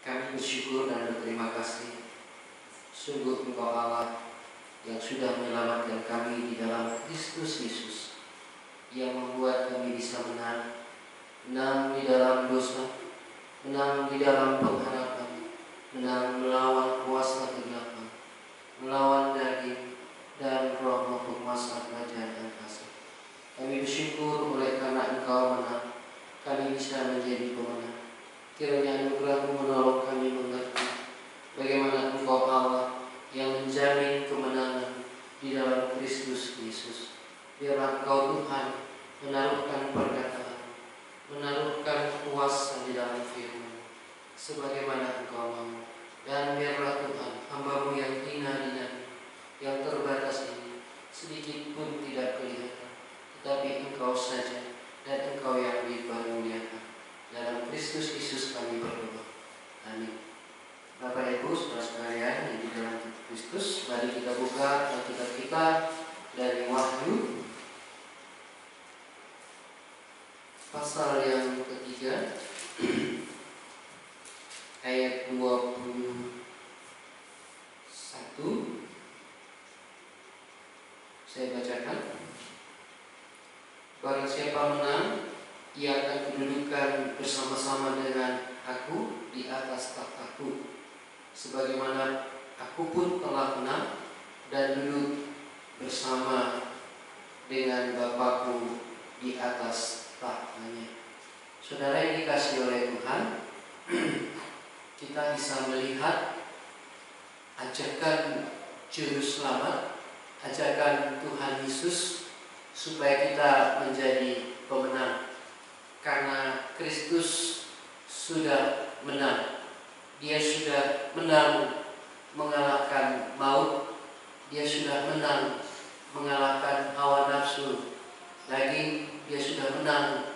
Kami bersyukur dan berterima kasih. Sungguh Engkau Allah yang sudah menyelamatkan kami di dalam Kristus Yesus, yang membuat kami bisa menang di dalam dosa, menang di dalam pengharapan, menang melawan kuasa kegelapan, melawan daging dan roh penguasa kerajaan dan kasih. Kami bersyukur oleh karena Engkau menang, kami bisa menjadi pemenang. Kiranya anugerah-Mu menolong kami mengerti bagaimana Engkau Allah yang menjamin kemenangan di dalam Kristus Yesus. Biarlah Engkau Tuhan menaruhkan perkataan, menaruhkan kuasa di dalam firman, sebagaimana Engkau mau. Dan biarlah Tuhan, hamba-Mu yang hina dinami, yang terbatas ini, sedikit pun tidak kelihatan, tetapi Engkau saja dan Engkau yang dipermuliakan. Dalam Kristus Yesus kami berdoa. Amin. Bapak Ibu saudara sekalian yang di dalam Kristus, mari kita buka Alkitab kita dari Wahyu pasal yang ketiga ayat 21. Saya bacakan. Barang siapa menang, ia akan kedudukan bersama-sama dengan aku di atas takhtaku, sebagaimana aku pun telah menang dan duduk bersama dengan Bapakku di atas tahtanya. Saudara yang dikasihi oleh Tuhan, kita bisa melihat ajakan juru selamat, ajakan Tuhan Yesus supaya kita menjadi pemenang. Karena Kristus sudah menang. Dia sudah menang mengalahkan maut. Dia sudah menang mengalahkan hawa nafsu daging. Dia sudah menang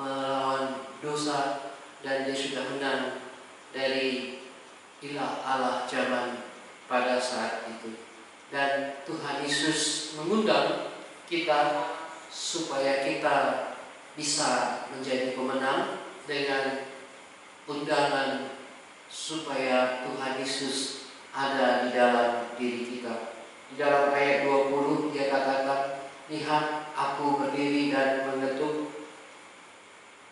melawan dosa. Dan dia sudah menang dari ilah Allah zaman pada saat itu. Dan Tuhan Yesus mengundang kita supaya kita bisa menjadi pemenang dengan undangan supaya Tuhan Yesus ada di dalam diri kita. Di dalam ayat 20 dia katakan, lihat aku berdiri dan mengetuk.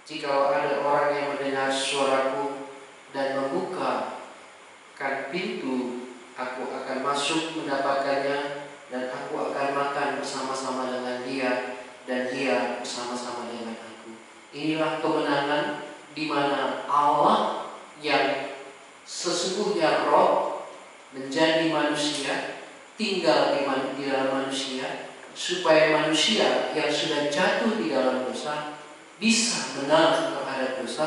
Jika ada orang yang mendengar suaraku dan membukakan pintu, aku akan masuk mendapatkannya dan aku akan makan bersama-sama dengan dia dan dia bersama-sama dengan aku. Inilah kemenangan di mana Allah yang sesungguhnya roh menjadi manusia, tinggal di dalam manusia, supaya manusia yang sudah jatuh di dalam dosa bisa menang terhadap dosa,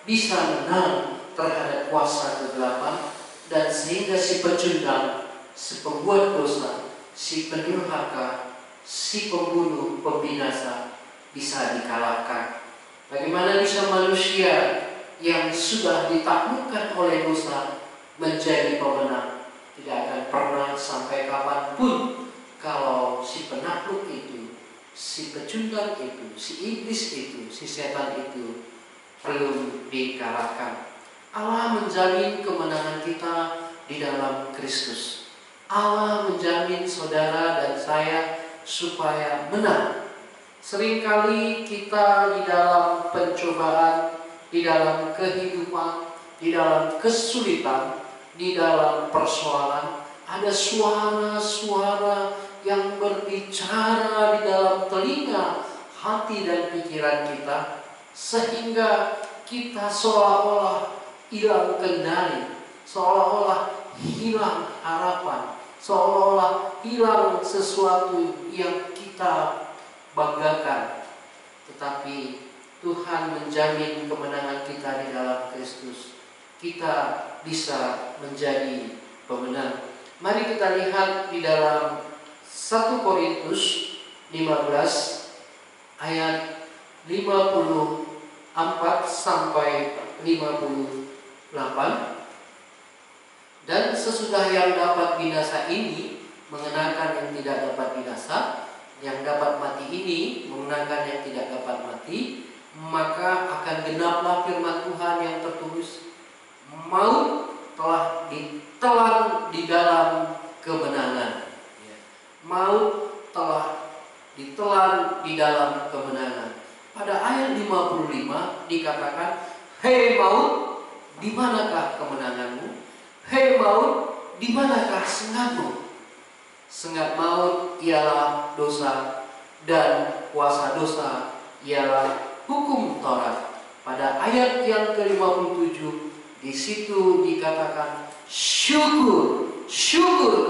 bisa menang terhadap kuasa kegelapan, dan sehingga si pecundang, si pembuat dosa, si pendurhaka, si pembunuh, pembinasa bisa dikalahkan. Bagaimana bisa manusia yang sudah ditaklukkan oleh dosa menjadi pemenang? Tidak akan pernah sampai kapanpun kalau si penakluk itu, si pecundang itu, si iblis itu, si setan itu belum dikalahkan. Allah menjamin kemenangan kita di dalam Kristus. Allah menjamin saudara dan saya supaya menang. Seringkali kita di dalam pencobaan, di dalam kehidupan, di dalam kesulitan, di dalam persoalan, ada suara-suara yang berbicara di dalam telinga, hati dan pikiran kita, sehingga kita seolah-olah hilang kendali, seolah-olah hilang harapan, seolah-olah hilang sesuatu yang kita banggakan. Tetapi Tuhan menjamin kemenangan kita di dalam Kristus. Kita bisa menjadi pemenang. Mari kita lihat di dalam 1 Korintus 15 ayat 54 sampai 58. Dan sesudah yang dapat binasa ini mengenakan yang tidak dapat binasa, yang dapat mati ini mengenakan yang tidak dapat mati, maka akan genaplah firman Tuhan yang tertulis, maut telah ditelan di dalam kemenangan. Maut telah ditelan di dalam kemenangan. Pada ayat 55 dikatakan, "Hei maut, di manakah kemenanganmu? Hei maut, di manakah sengatmu?" Sengat maut ialah dosa, dan kuasa dosa ialah hukum Taurat. Pada ayat yang ke-57 di situ dikatakan, syukur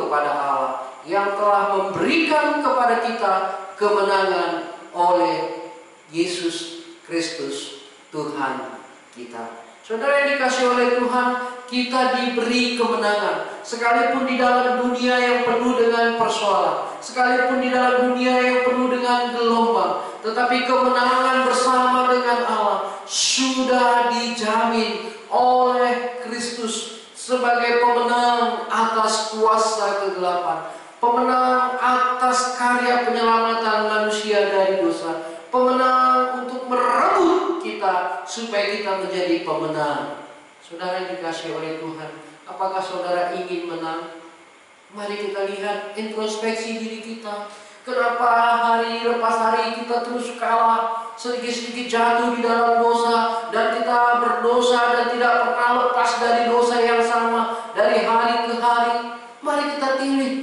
kepada Allah yang telah memberikan kepada kita kemenangan oleh Yesus Kristus Tuhan kita. Saudara yang dikasihi oleh Tuhan, kita diberi kemenangan. Sekalipun di dalam dunia yang penuh dengan persoalan, sekalipun di dalam dunia yang penuh dengan gelombang, tetapi kemenangan bersama dengan Allah sudah dijamin oleh Kristus sebagai pemenang atas kuasa kegelapan, pemenang atas karya penyelamatan manusia dari dosa, pemenang untuk merebut kita supaya kita menjadi pemenang. Saudara yang dikasihi oleh Tuhan, apakah saudara ingin menang? Mari kita lihat introspeksi diri kita. Kenapa hari lepas hari kita terus kalah, sedikit-sedikit jatuh di dalam dosa, dan kita berdosa dan tidak pernah lepas dari dosa yang sama dari hari ke hari? Mari kita pilih.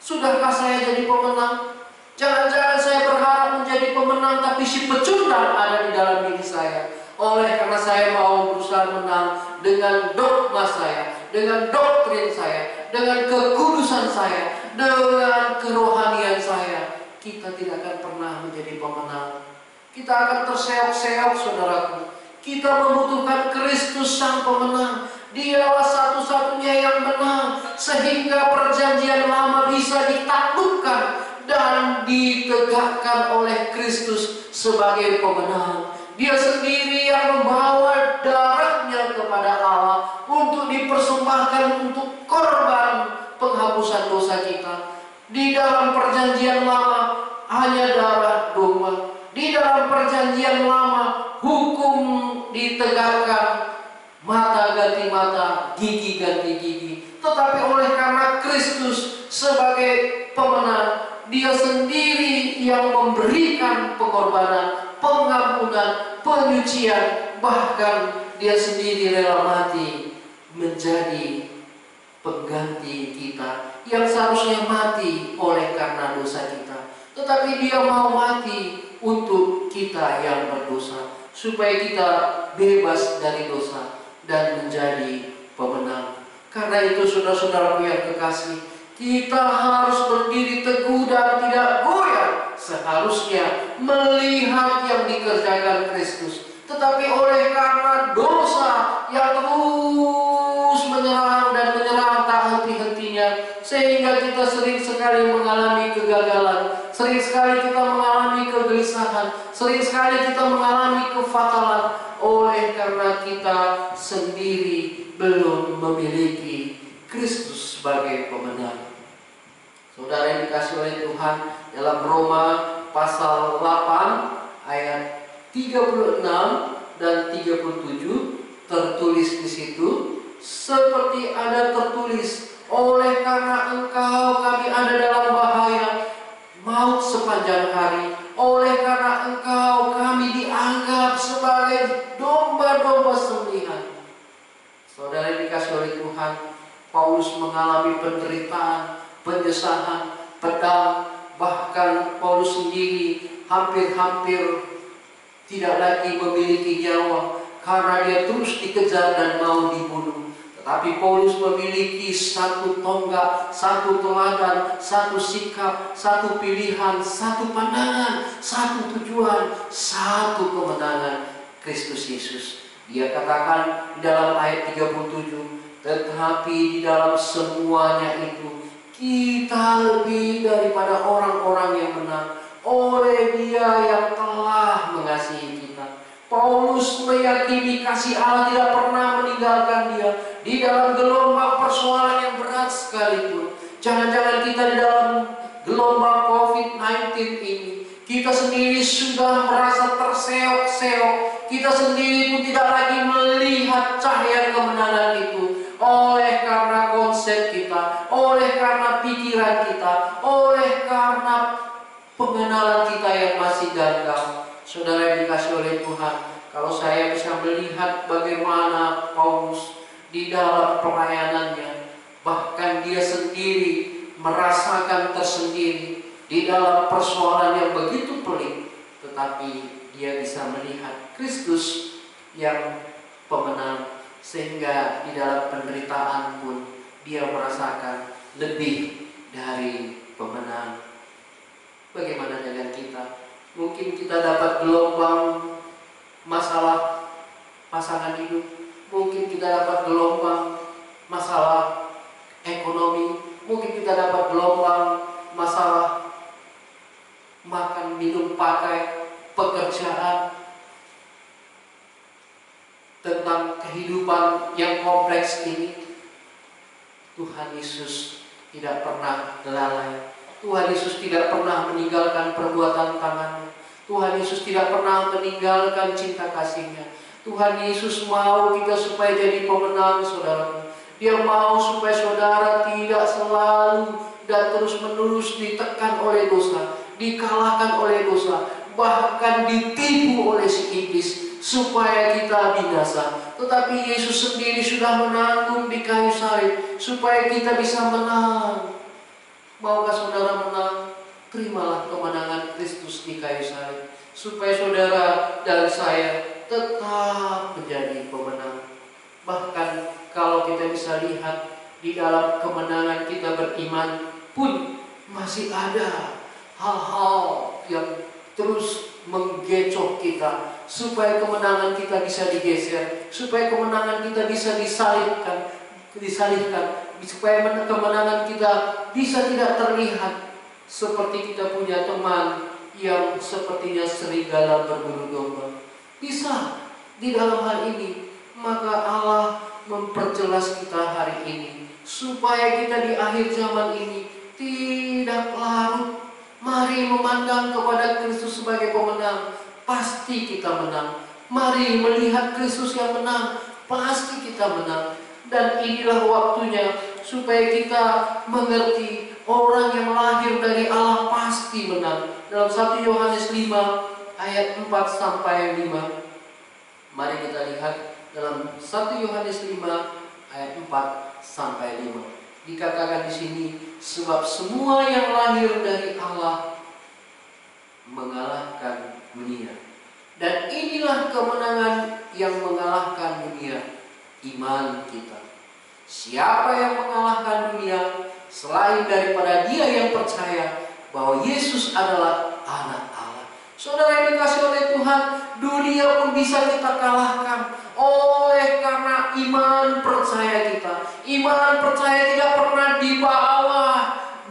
Sudahkah saya jadi pemenang? Jangan-jangan saya berharap menjadi pemenang, tapi si pecundang ada di dalam diri saya. Oleh karena saya mau berusaha menang dengan dogma saya, dengan doktrin saya, dengan kekudusan saya, dengan kerohanian saya, kita tidak akan pernah menjadi pemenang. Kita akan terseok-seok, saudaraku. Kita membutuhkan Kristus sang pemenang. Dialah satu-satunya yang menang, sehingga perjanjian lama bisa ditaklukkan dan ditegakkan oleh Kristus sebagai pemenang. Dia sendiri yang membawa darahnya kepada Allah untuk dipersembahkan untuk korban penghapusan dosa kita. Di dalam perjanjian lama hanya darah domba. Di dalam perjanjian lama hukum ditegakkan, mata ganti mata, gigi ganti gigi. Tetapi oleh karena Kristus sebagai pemenang, Dia sendiri yang memberikan pengorbanan, pengampunan, penyucian, bahkan Dia sendiri rela mati menjadi pengganti kita yang seharusnya mati oleh karena dosa kita. Tetapi Dia mau mati untuk kita yang berdosa, supaya kita bebas dari dosa dan menjadi pemenang. Karena itu saudara-saudaraku yang kekasih, kita harus berdiri teguh dan tidak goyah. Seharusnya melihat yang dikerjakan Kristus. Tetapi oleh karena dosa yang terus menyerang dan menyerang tak henti-hentinya, sehingga kita sering sekali mengalami kegagalan, sering sekali kita mengalami kegelisahan, sering sekali kita mengalami kefatalan, oleh karena kita sendiri belum memiliki Kristus sebagai pemenang. Saudara yang dikasihi oleh Tuhan, dalam Roma pasal 8 ayat 36 dan 37 tertulis di situ, seperti ada tertulis, oleh karena engkau kami ada dalam bahaya maut sepanjang hari, oleh karena engkau kami dianggap sebagai domba-domba sembelihan. Saudara yang dikasihi oleh Tuhan, Paulus mengalami penderitaan, penyesalan, pedang, bahkan Paulus sendiri hampir-hampir tidak lagi memiliki nyawa karena dia terus dikejar dan mau dibunuh. Tetapi Paulus memiliki satu tonggak, satu teladan, satu sikap, satu pilihan, satu pandangan, satu tujuan, satu kemenangan, Kristus Yesus. Dia katakan di dalam ayat 37, tetapi di dalam semuanya itu kita lebih daripada orang-orang yang menang oleh Dia yang telah mengasihi kita. Paulus meyakini kasih Allah tidak pernah meninggalkan dia di dalam gelombang persoalan yang berat sekalipun. Jangan-jangan kita di dalam gelombang COVID-19 ini, kita sendiri sudah merasa terseok-seok. Kita sendiri pun tidak lagi melihat cahaya kemenangan itu oleh karena konsep kita, oleh karena pikiran kita, oleh karena pengenalan kita yang masih gagal. Saudara yang dikasih oleh Tuhan, kalau saya bisa melihat bagaimana Paulus di dalam pelayanannya, bahkan dia sendiri merasakan tersendiri di dalam persoalan yang begitu pelik, tetapi dia bisa melihat Kristus yang pemenang, sehingga di dalam penderitaan pun dia merasakan lebih dari pemenang. Bagaimana dengan kita? Mungkin kita dapat gelombang masalah pasangan hidup, mungkin kita dapat gelombang masalah ekonomi, mungkin kita dapat gelombang masalah makan, minum, pakai, pekerjaan, tentang kehidupan yang kompleks ini. Tuhan Yesus tidak pernah lalai. Tuhan Yesus tidak pernah meninggalkan perbuatan tangannya. Tuhan Yesus tidak pernah meninggalkan cinta kasih-Nya. Tuhan Yesus mau kita supaya jadi pemenang, saudara. Dia mau supaya saudara tidak selalu dan terus-menerus ditekan oleh dosa, dikalahkan oleh dosa, bahkan ditipu oleh si iblis supaya kita binasa. Tetapi Yesus sendiri sudah menanggung di kayu salib supaya kita bisa menang. Maukah saudara menang? Terimalah kemenangan Kristus di kayu salib supaya saudara dan saya tetap menjadi pemenang. Bahkan kalau kita bisa lihat di dalam kemenangan kita beriman pun masih ada hal-hal yang terus menggecoh kita supaya kemenangan kita bisa digeser, supaya kemenangan kita bisa disalibkan, supaya kemenangan kita bisa tidak terlihat. Seperti kita punya teman yang sepertinya serigala berburu domba. Bisa di dalam hal ini, maka Allah memperjelas kita hari ini supaya kita di akhir zaman ini tidak larut. Mari memandang kepada Kristus sebagai pemenang, pasti kita menang. Mari melihat Kristus yang menang, pasti kita menang. Dan inilah waktunya supaya kita mengerti orang yang lahir dari Allah pasti menang. Dalam 1 Yohanes 5 ayat 4 sampai 5. Mari kita lihat dalam 1 Yohanes 5 ayat 4 sampai 5. Dikatakan di sini, sebab semua yang lahir dari Allah mengalahkan dunia. Dan inilah kemenangan yang mengalahkan dunia, iman kita. Siapa yang mengalahkan dunia selain daripada dia yang percaya bahwa Yesus adalah anak Allah. Saudara yang dikasih oleh Tuhan, dunia pun bisa kita kalahkan oleh karena iman percaya kita. Iman percaya tidak pernah di bawah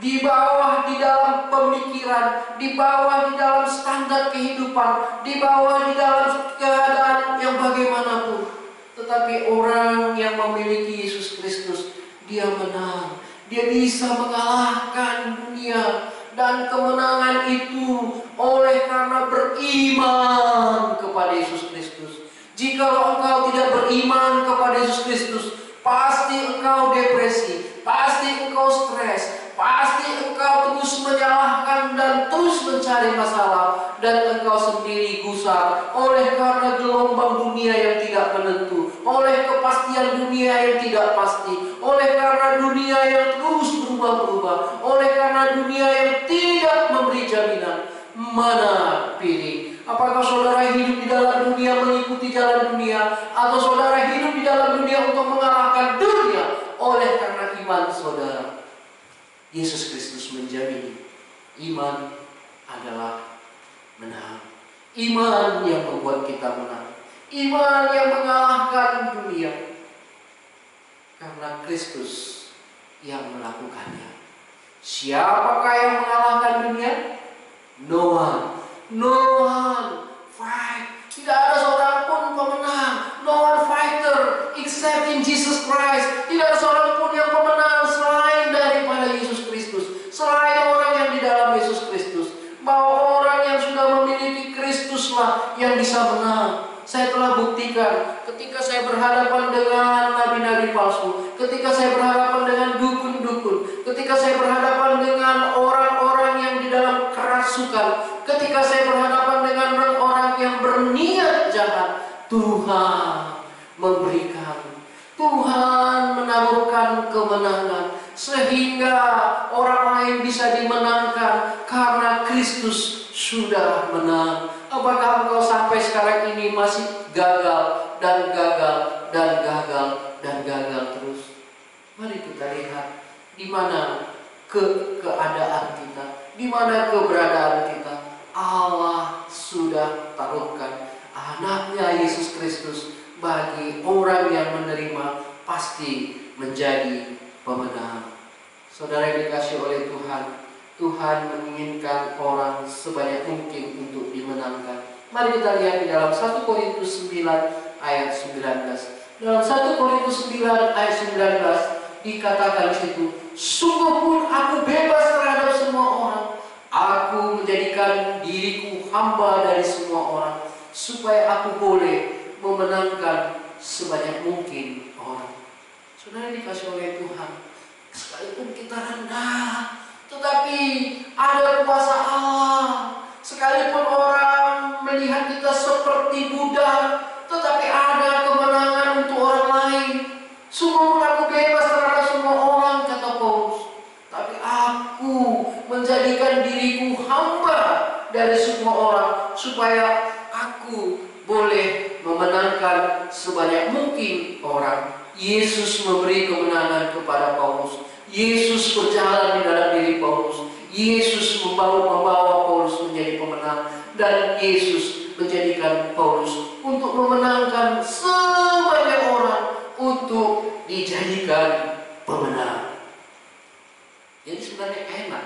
di dalam pemikiran, di bawah di dalam standar kehidupan, di bawah di dalam keadaan yang bagaimanapun. Tetapi orang yang memiliki Yesus Kristus, dia menang. Dia bisa mengalahkan dunia. Dan kemenangan itu oleh karena beriman kepada Yesus Kristus. Jikalau engkau tidak beriman kepada Yesus Kristus, pasti engkau depresi, pasti engkau stres, pasti engkau terus menyalahkan dan terus mencari masalah, dan engkau sendiri gusar oleh karena gelombang dunia yang tidak menentu, oleh kepastian dunia yang tidak pasti, oleh karena dunia yang terus berubah-ubah, oleh karena dunia yang tidak memberi jaminan. Mana pilih? Apakah saudara hidup di dalam dunia mengikuti jalan dunia, atau saudara hidup di dalam dunia untuk mengalahkan dunia oleh karena iman saudara? Yesus Kristus menjamin iman adalah menang. Iman yang membuat kita menang. Iman yang mengalahkan dunia. Karena Kristus yang melakukannya. Siapakah yang mengalahkan dunia? No one. No one fight. Tidak ada seorang pun pemenang. No one fighter except in Jesus Christ. Tidak ada seorang pun yang pemenang selain daripada Yesus Kristus, selain orang yang di dalam Yesus Kristus. Bahwa orang yang sudah memiliki Kristuslah yang bisa menang. Saya telah buktikan ketika saya saya berhadapan dengan nabi-nabi palsu, ketika saya berhadapan dengan dukun-dukun, ketika saya berhadapan dengan orang-orang yang di dalam kerasukan, ketika saya berhadapan dengan orang-orang yang berniat jahat, Tuhan memberikan, Tuhan menaburkan kemenangan, sehingga orang lain bisa dimenangkan karena Kristus sudah menang. Apakah engkau sampai sekarang ini masih gagal dan gagal dan gagal dan gagal terus? Mari kita lihat di mana keadaan kita, di mana keberadaan kita. Allah sudah taruhkan anaknya Yesus Kristus bagi orang yang menerima pasti menjadi pemenang. Saudara yang dikasihi oleh Tuhan, Tuhan menginginkan orang sebanyak mungkin untuk dimenangkan. Mari kita lihat di dalam 1 Korintus 9 ayat 19. Dalam 1 Korintus 9 ayat 19 dikatakan di situ, sungguh pun aku bebas terhadap semua orang. Aku menjadikan diriku hamba dari semua orang, supaya aku boleh memenangkan sebanyak mungkin orang. Saudara dikasih oleh Tuhan, sekalipun kita rendah, tetapi ada kuasa Allah. Sekalipun orang melihat kita seperti budak, tetapi ada kemenangan untuk orang lain. Sungguh aku bebas terhadap semua orang, kata Paulus, tapi aku menjadikan diriku hamba dari semua orang, supaya aku boleh memenangkan sebanyak mungkin orang. Yesus memberi kemenangan kepada Paulus. Yesus berjalan di dalam diri Paulus. Yesus membawa Paulus menjadi pemenang, dan Yesus menjadikan Paulus untuk memenangkan sebanyak orang untuk dijadikan pemenang. Jadi sebenarnya enak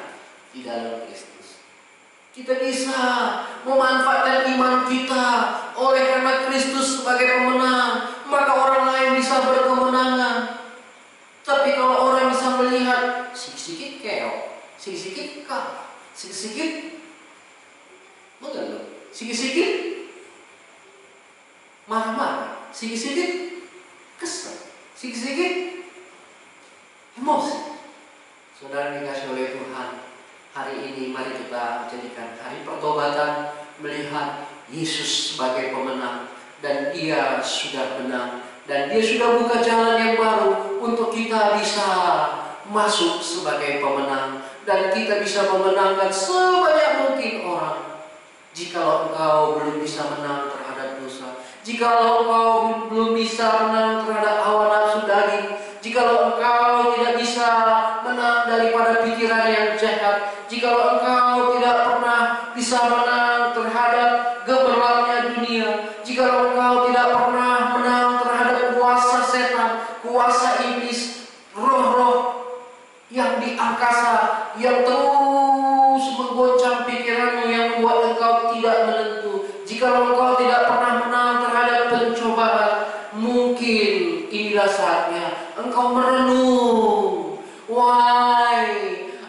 di dalam Kristus. Kita bisa memanfaatkan iman kita oleh karena Kristus sebagai pemenang, maka orang lain bisa berkemenangan. Tapi kalau orang bisa melihat sikit-sikit keok, sikit-sikit kalah, sikit-sikit mengeluh, sikit-sikit marah-marah, sikit-sikit kesal, sikit-sikit emosi. Saudara dikasih oleh Tuhan, hari ini mari kita jadikan hari pertobatan, melihat Yesus sebagai pemenang, dan Dia sudah menang, dan Dia sudah buka jalan yang baru untuk kita bisa masuk sebagai pemenang, dan kita bisa memenangkan sebanyak mungkin orang. Jikalau engkau belum bisa menang terhadap dosa, jikalau engkau belum bisa menang terhadap hawa nafsu daging, jikalau engkau tidak bisa menang daripada pikiran yang jahat, jikalau engkau tidak pernah bisa menang terhadap gemerlapnya dunia, jikalau engkau tidak pernah menang terhadap kuasa setan, kuasa iblis, roh-roh yang di angkasa yang terus menggoncang pikiranmu, yang membuat engkau tidak menentu, jikalau engkau tidak pernah menang terhadap pencobaan, mungkin inilah saatnya engkau merenung. Why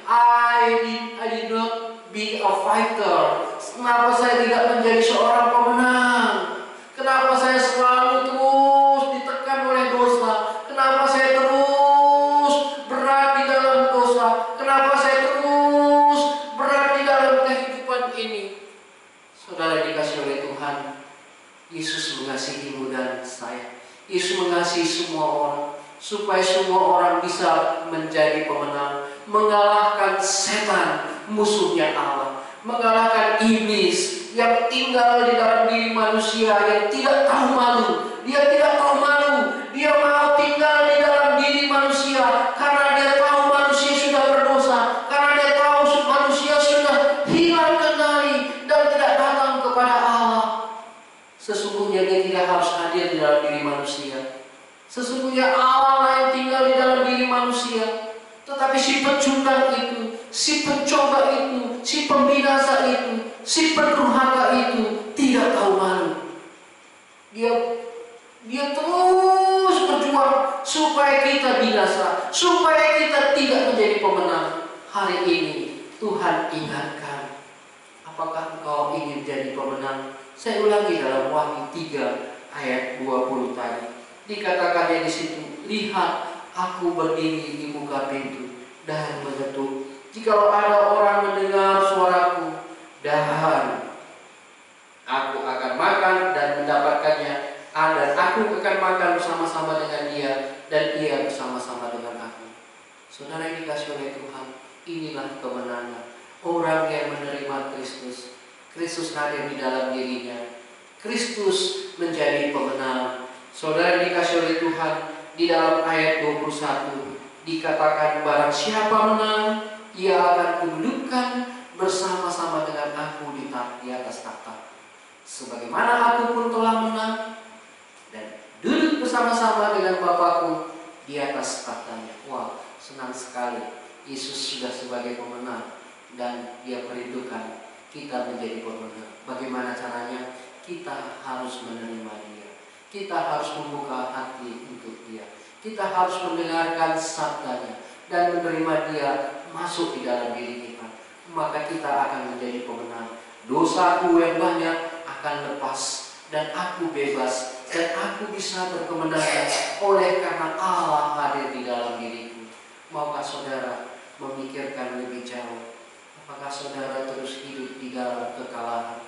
I did not be a fighter? Kenapa saya tidak menjadi seorang pemenang? Kenapa saya selalu terus ditekan oleh dosa? Kenapa saya terus berat di dalam dosa? Kenapa saya terus berat di dalam kehidupan ini? Saudara dikasih oleh Tuhan, Yesus mengasihimu dan saya. Yesus mengasihi semua orang, supaya semua orang bisa menjadi pemenang, mengalahkan setan, musuhnya Allah, mengalahkan iblis yang tinggal di dalam diri manusia yang tidak tahu malu. Dia tidak tahu malu, dia mau tinggal di dalam diri manusia karena dia tahu manusia sudah berdosa, karena dia tahu manusia sudah hilang kendali dan tidak datang kepada Allah. Sesungguhnya dia tidak harus hadir di dalam diri manusia. Sesungguhnya Allah yang tinggal di dalam diri manusia. Tetapi si pecundang itu, si pencoba itu, si pembinasa itu, si pendurhaka itu tidak tahu malu. Dia terus berjuang supaya kita binasa, supaya kita tidak menjadi pemenang. Hari ini Tuhan ingatkan, apakah engkau ingin jadi pemenang? Saya ulangi dalam Wahyu 3 ayat 20 tadi. Dikatakannya di situ, lihat aku berdiri di muka pintu dan mengetuk. Jikalau ada orang mendengar suaraku dan aku akan makan dan mendapatkannya, dan aku akan makan bersama-sama dengan dia dan ia bersama-sama dengan aku. Saudara yang dikasihi oleh Tuhan, inilah kemenangan orang yang menerima Kristus. Kristus hadir di dalam dirinya. Kristus menjadi pemenang. Saudara yang dikasihi oleh Tuhan, di dalam ayat 21 dikatakan, barang siapa menang, ia akan kududukkan bersama-sama dengan aku di atas takhta. Sebagaimana aku pun telah menang dan duduk bersama-sama dengan Bapakku di atas tahtanya. Wah, senang sekali. Yesus sudah sebagai pemenang dan dia merindukan kita menjadi pemenang. Bagaimana caranya? Kita harus menerima dia. Kita harus membuka hati untuk dia. Kita harus mendengarkan sabdanya dan menerima dia masuk di dalam diri kita. Maka kita akan menjadi pemenang. Dosaku yang banyak akan lepas dan aku bebas dan aku bisa berkemenangan oleh karena Allah hadir di dalam diriku. Maukah saudara memikirkan lebih jauh? Apakah saudara terus hidup di dalam kekalahan?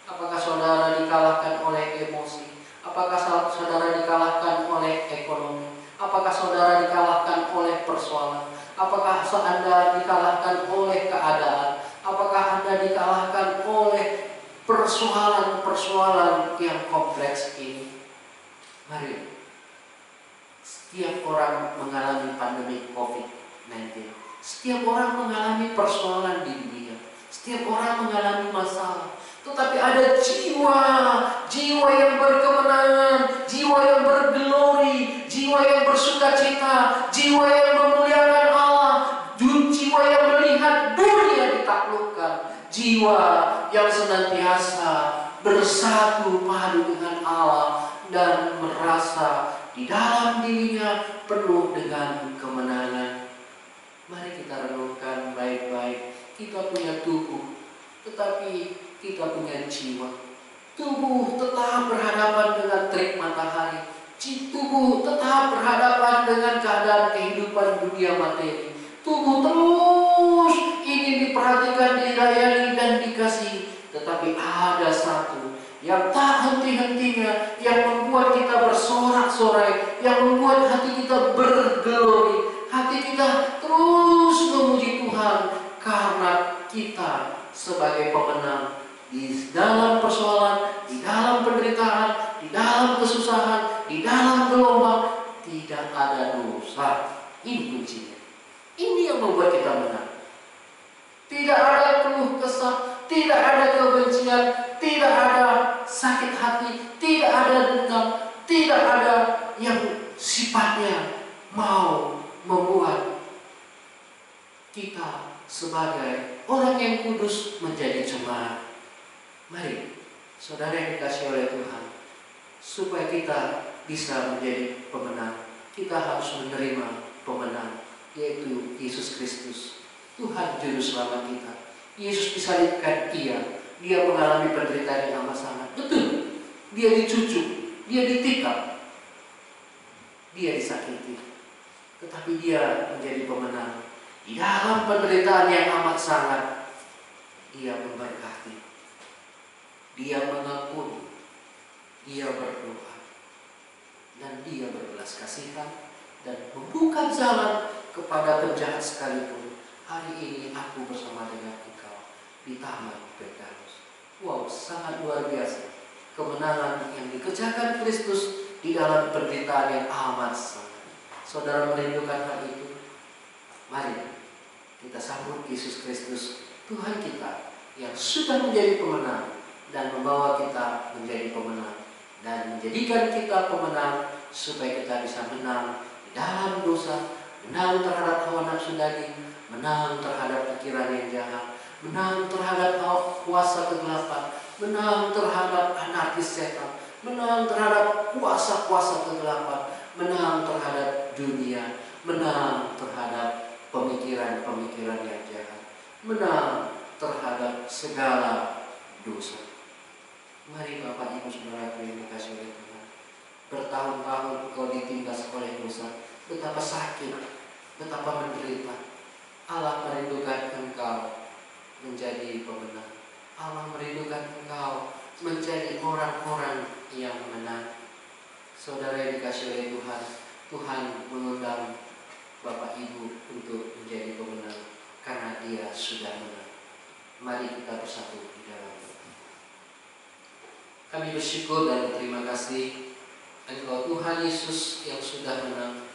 Apakah saudara dikalahkan oleh emosi? Apakah saudara dikalahkan oleh ekonomi? Apakah saudara dikalahkan oleh persoalan? Apakah Anda dikalahkan oleh keadaan? Apakah Anda dikalahkan oleh persoalan-persoalan yang kompleks ini? Mari, setiap orang mengalami pandemi COVID-19. Setiap orang mengalami persoalan di dunia. Setiap orang mengalami masalah. Tetapi ada jiwa yang berkemenangan, jiwa yang berglori, jiwa yang bersukacita, jiwa yang memuliakan Allah, jiwa yang melihat dunia ditaklukkan, jiwa yang senantiasa bersatu padu dengan Allah dan merasa di dalam dirinya penuh dengan kemenangan. Mari kita renungkan baik-baik. Kita punya tubuh, tetapi kita punya jiwa. Tubuh tetap berhadapan dengan terik matahari. Tubuh tetap berhadapan dengan keadaan kehidupan dunia materi. Tubuh terus ingin diperhatikan, dilayani dan dikasihi. Tetapi ada satu yang tak henti-hentinya, yang membuat kita bersorak-sorai, yang membuat hati kita bergelori. Hati kita terus memuji Tuhan karena kita sebagai pemenang di dalam persoalan, di dalam penderitaan, di dalam kesusahan, di dalam gelombang, tidak ada dosa. Ini kuncinya. Ini yang membuat kita menang. Tidak ada keluh kesah, tidak ada kebencian, tidak ada sakit hati, tidak ada dendam, tidak ada yang sifatnya mau membuat kita sebagai orang yang kudus menjadi cemara. Mari, saudara yang dikasihi oleh Tuhan, supaya kita bisa menjadi pemenang, kita harus menerima pemenang, yaitu Yesus Kristus, Tuhan Juru Selamat kita. Yesus disalibkan, dia mengalami penderitaan yang amat sangat. Betul, dia dicucuk, dia ditikam, dia disakiti. Tetapi dia menjadi pemenang. Di dalam penderitaan yang amat sangat, dia memberkati, dia mengampuni, dia berdoa, dan dia berbelas kasihan dan membuka jalan kepada penjahat sekalipun. Hari ini aku bersama dengan engkau di taman Firdaus. Wow, sangat luar biasa kemenangan yang dikerjakan Kristus di dalam penderitaan yang amat sangat. Saudara merindukan hal itu? Mari kita sambut Yesus Kristus, Tuhan kita yang sudah menjadi pemenang dan membawa kita menjadi pemenang dan menjadikan kita pemenang supaya kita bisa menang di dalam dosa, menang terhadap hawa nafsu daging, menang terhadap pikiran yang jahat, menang terhadap kuasa kegelapan, menang terhadap anarkis setan, menang terhadap kuasa-kuasa kegelapan, menang terhadap dunia, menang terhadap pemikiran-pemikiran yang jahat, menang terhadap segala dosa. Mari Bapak Ibu Saudara yang dikasihi oleh Tuhan, Bertahun-tahun Engkau ditindas oleh dosa. Betapa sakit, betapa menderita. Allah merindukan Engkau menjadi pemenang. Allah merindukan Engkau menjadi orang-orang yang menang. Saudara yang dikasihi oleh Tuhan, Tuhan mengundang Bapak Ibu untuk menjadi pemenang karena Dia sudah menang. Mari kita bersatu di dalam. Kami bersyukur dan berterima kasih Engkau Tuhan Yesus yang sudah menang,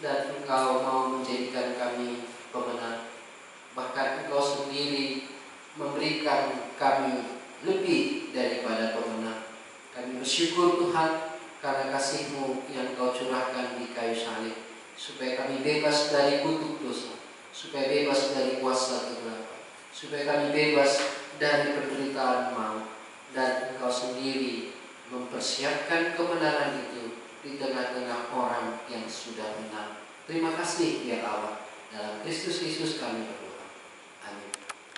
dan Engkau mau menjadikan kami pemenang. Bahkan Engkau sendiri memberikan kami lebih daripada pemenang. Kami bersyukur Tuhan karena kasih-Mu yang Engkau curahkan di kayu salib, supaya kami bebas dari kutuk dosa, supaya bebas dari kuasa kegelapan, supaya kami bebas dari penderitaan maut. Dan Engkau sendiri mempersiapkan kemenangan itu di tengah-tengah orang yang sudah menang. Terima kasih ya Allah. Dalam Kristus Yesus kami berdoa. Amin.